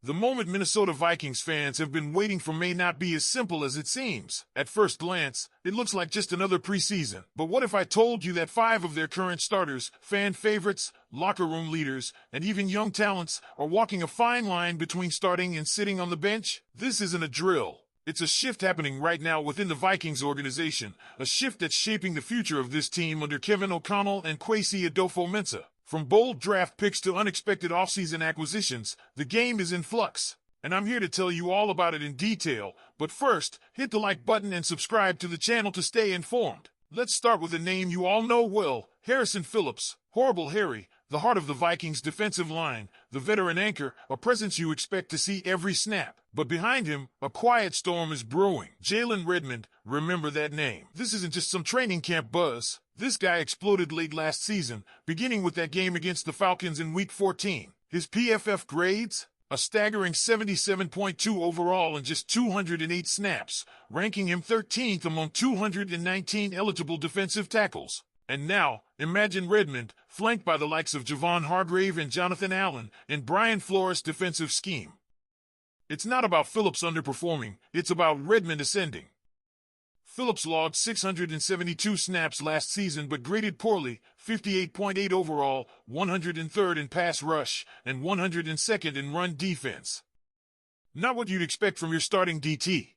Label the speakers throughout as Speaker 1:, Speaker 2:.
Speaker 1: The moment Minnesota Vikings fans have been waiting for may not be as simple as it seems. At first glance, it looks like just another preseason. But what if I told you that 5 of their current starters, fan favorites, locker room leaders, and even young talents are walking a fine line between starting and sitting on the bench? This isn't a drill. It's a shift happening right now within the Vikings organization, a shift that's shaping the future of this team under Kevin O'Connell and Kwesi Adofo-Mensah. From bold draft picks to unexpected offseason acquisitions, the game is in flux. And I'm here to tell you all about it in detail. But first, hit the like button and subscribe to the channel to stay informed. Let's start with a name you all know well, Harrison Phillips, Horrible Harry, the heart of the Vikings' defensive line, the veteran anchor, a presence you expect to see every snap. But behind him, a quiet storm is brewing. Jalen Redmond, remember that name. This isn't just some training camp buzz. This guy exploded late last season, beginning with that game against the Falcons in Week 14. His PFF grades? A staggering 77.2 overall in just 208 snaps, ranking him 13th among 219 eligible defensive tackles. And now, imagine Redmond, flanked by the likes of Javon Hargrave and Jonathan Allen, in Brian Flores' defensive scheme. It's not about Phillips underperforming, it's about Redmond ascending. Phillips logged 672 snaps last season but graded poorly, 58.8 overall, 103rd in pass rush, and 102nd in run defense. Not what you'd expect from your starting DT.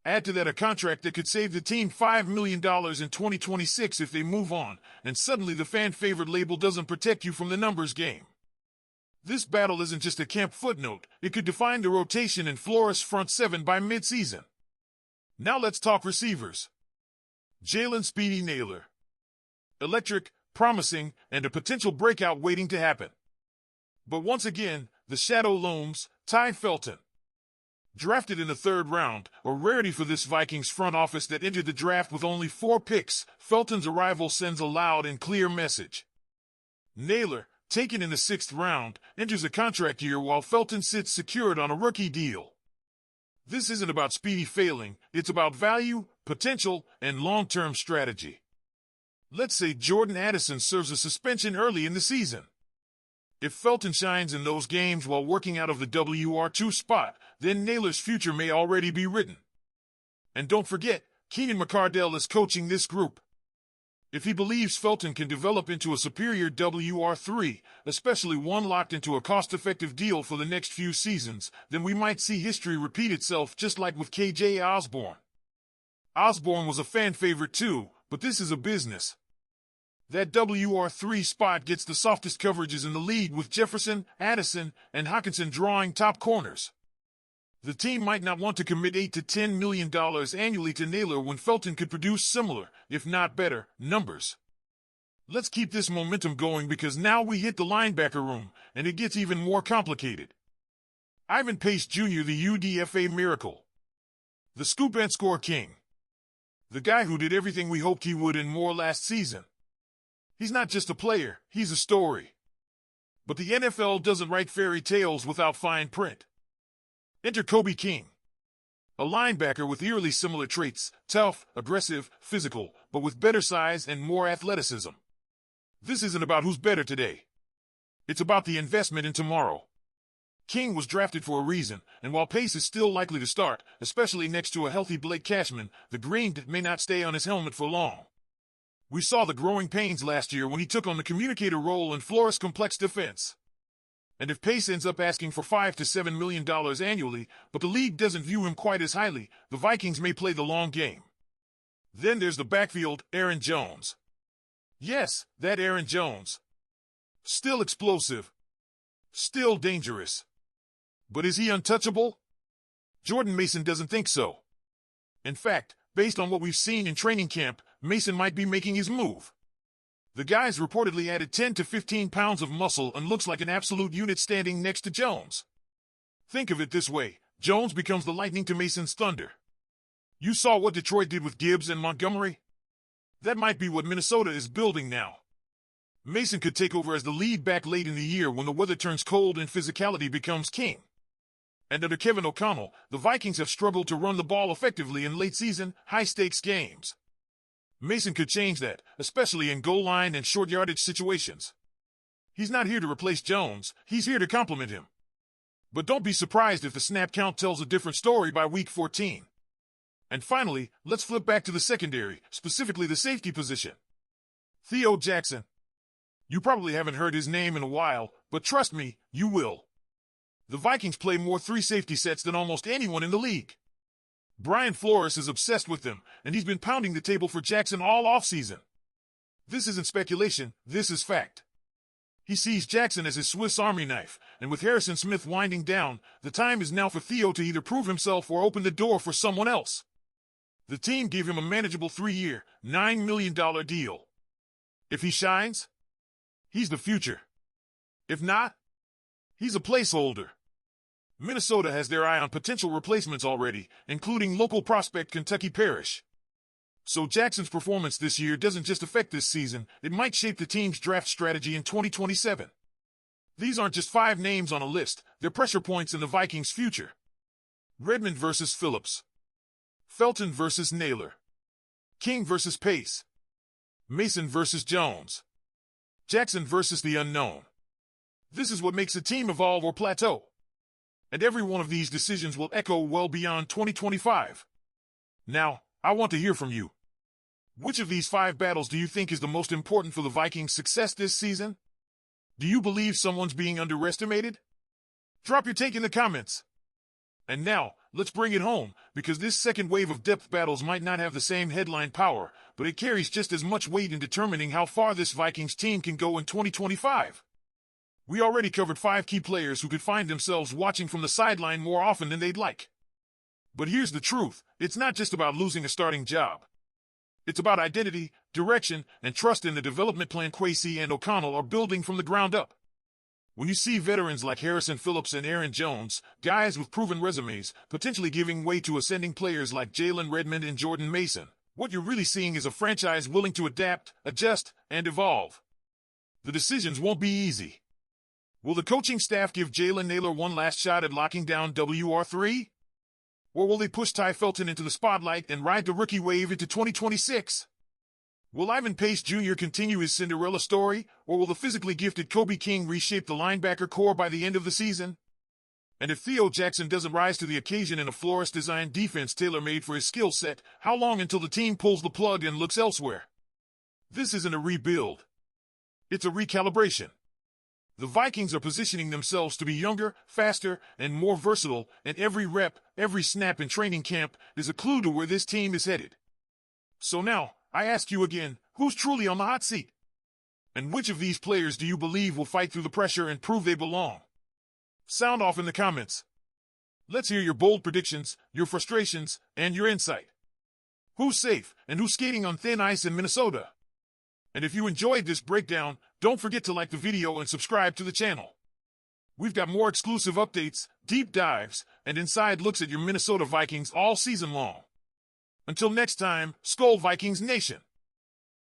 Speaker 1: Add to that a contract that could save the team $5 million in 2026 if they move on, and suddenly the fan-favorite label doesn't protect you from the numbers game. This battle isn't just a camp footnote, it could define the rotation in Flores' front seven by mid-season. Now let's talk receivers. Jalen Speedy Naylor. Electric, promising, and a potential breakout waiting to happen. But once again, the shadow looms, Ty Felton. Drafted in the 3rd round, a rarity for this Vikings front office that entered the draft with only 4 picks, Felton's arrival sends a loud and clear message. Naylor, taken in the 6th round, enters a contract year while Felton sits secured on a rookie deal. This isn't about Speedy failing, it's about value, potential, and long-term strategy. Let's say Jordan Addison serves a suspension early in the season. If Felton shines in those games while working out of the WR2 spot, then Naylor's future may already be written. And don't forget, Keenan McCardell is coaching this group. If he believes Felton can develop into a superior WR3, especially one locked into a cost-effective deal for the next few seasons, then we might see history repeat itself just like with KJ Osborne. Osborne was a fan favorite too, but this is a business. That WR3 spot gets the softest coverages in the league with Jefferson, Addison, and Hockenson drawing top corners. The team might not want to commit $8 to $10 million annually to Naylor when Felton could produce similar, if not better, numbers. Let's keep this momentum going because now we hit the linebacker room, and it gets even more complicated. Ivan Pace Jr., the UDFA miracle. The scoop and score king. The guy who did everything we hoped he would and more last season. He's not just a player, he's a story. But the NFL doesn't write fairy tales without fine print. Enter Kobe King. A linebacker with eerily similar traits, tough, aggressive, physical, but with better size and more athleticism. This isn't about who's better today. It's about the investment in tomorrow. King was drafted for a reason, and while Pace is still likely to start, especially next to a healthy Blake Cashman, the green may not stay on his helmet for long. We saw the growing pains last year when he took on the communicator role in Flores' complex defense. And if Pace ends up asking for $5 to $7 million annually, but the league doesn't view him quite as highly, the Vikings may play the long game. Then there's the backfield, Aaron Jones. Yes, that Aaron Jones. Still explosive. Still dangerous. But is he untouchable? Jordan Mason doesn't think so. In fact, based on what we've seen in training camp, Mason might be making his move. The guy's reportedly added 10 to 15 pounds of muscle and looks like an absolute unit standing next to Jones. Think of it this way, Jones becomes the lightning to Mason's thunder. You saw what Detroit did with Gibbs and Montgomery? That might be what Minnesota is building now. Mason could take over as the lead back late in the year when the weather turns cold and physicality becomes king. And under Kevin O'Connell, the Vikings have struggled to run the ball effectively in late-season, high-stakes games. Mason could change that, especially in goal line and short yardage situations. He's not here to replace Jones, he's here to complement him. But don't be surprised if the snap count tells a different story by week 14. And finally, let's flip back to the secondary, specifically the safety position. Theo Jackson. You probably haven't heard his name in a while, but trust me, you will. The Vikings play more 3 safety sets than almost anyone in the league. Brian Flores is obsessed with them, and he's been pounding the table for Jackson all offseason. This isn't speculation, this is fact. He sees Jackson as his Swiss Army knife, and with Harrison Smith winding down, the time is now for Theo to either prove himself or open the door for someone else. The team gave him a manageable 3-year, $9 million deal. If he shines, he's the future. If not, he's a placeholder. Minnesota has their eye on potential replacements already, including local prospect Kentucky Parrish. So Jackson's performance this year doesn't just affect this season, it might shape the team's draft strategy in 2027. These aren't just 5 names on a list, they're pressure points in the Vikings' future. Redmond versus Phillips. Felton versus Naylor. King versus Pace. Mason versus Jones. Jackson versus the unknown. This is what makes a team evolve or plateau. And every one of these decisions will echo well beyond 2025. Now, I want to hear from you. Which of these 5 battles do you think is the most important for the Vikings' success this season? Do you believe someone's being underestimated? Drop your take in the comments. And now, let's bring it home, because this second wave of depth battles might not have the same headline power, but it carries just as much weight in determining how far this Vikings team can go in 2025. We already covered 5 key players who could find themselves watching from the sideline more often than they'd like. But here's the truth, it's not just about losing a starting job. It's about identity, direction, and trust in the development plan Kwesi and O'Connell are building from the ground up. When you see veterans like Harrison Phillips and Aaron Jones, guys with proven resumes, potentially giving way to ascending players like Jalen Redmond and Jordan Mason, what you're really seeing is a franchise willing to adapt, adjust, and evolve. The decisions won't be easy. Will the coaching staff give Jalen Naylor one last shot at locking down WR3? Or will they push Ty Felton into the spotlight and ride the rookie wave into 2026? Will Ivan Pace Jr. continue his Cinderella story, or will the physically gifted Kobe King reshape the linebacker core by the end of the season? And if Theo Jackson doesn't rise to the occasion in a Flores-designed defense tailor-made for his skill set, how long until the team pulls the plug and looks elsewhere? This isn't a rebuild. It's a recalibration. The Vikings are positioning themselves to be younger, faster, and more versatile, and every rep, every snap in training camp is a clue to where this team is headed. So now, I ask you again, who's truly on the hot seat? And which of these players do you believe will fight through the pressure and prove they belong? Sound off in the comments. Let's hear your bold predictions, your frustrations, and your insight. Who's safe, and who's skating on thin ice in Minnesota? And if you enjoyed this breakdown, don't forget to like the video and subscribe to the channel. We've got more exclusive updates, deep dives, and inside looks at your Minnesota Vikings all season long. Until next time, SKOL Vikings Nation!